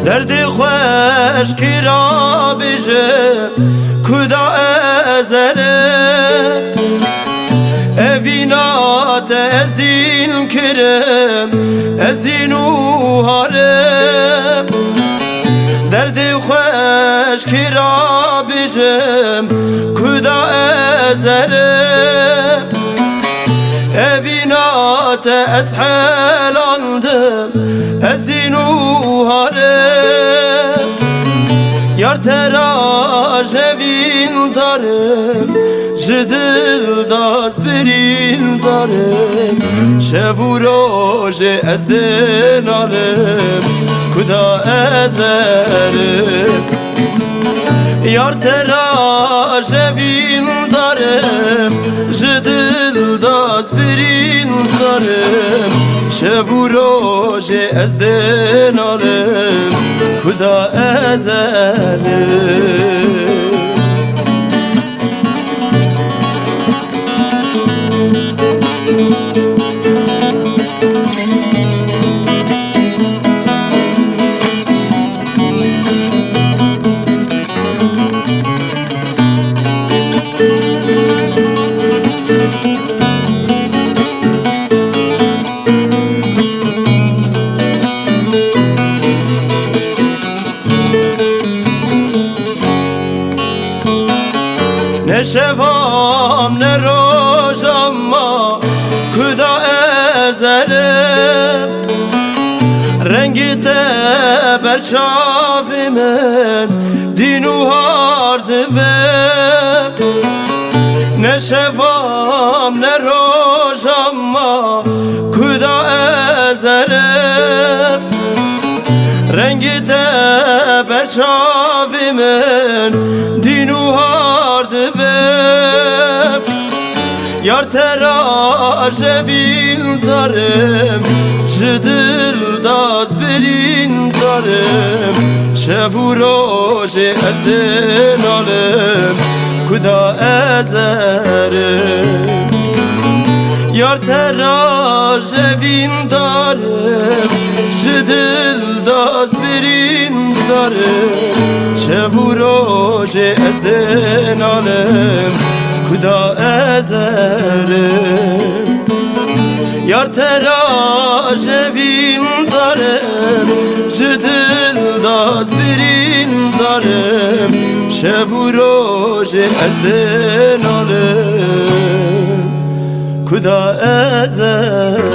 دردی خوش کی را بیجم کدا ازره اوینات از دین کرم از دین و هارم دردی خوش کی را بیجم کدا ازره اوینات از حلاندم از دین و هارم یار ترا جوین دارم جدل داز برین دارم شب و روز از دنالم کدا ازرم یار ترا جوین دارم جدل داز برین دارم شب و روز از دنالم کدا ازرم نه شوام نه روزم ما کدا ازرم رنگی تبر چاوی من دین و هارد بم نه شوام نه روزم ما کدا ازرم رنگی تبر چاوی من دین و هارد بم یار ترا جوین دارم جدل داز برین دارم شب و روز از دنالم کدا ازرم یار ترا جوین دارم جدل داز برین دارم شب و روز از دنالم کدا ازرم یار ترا جوین دارم جدل داز برین دارم شب و روز از دنالم کدا ازرم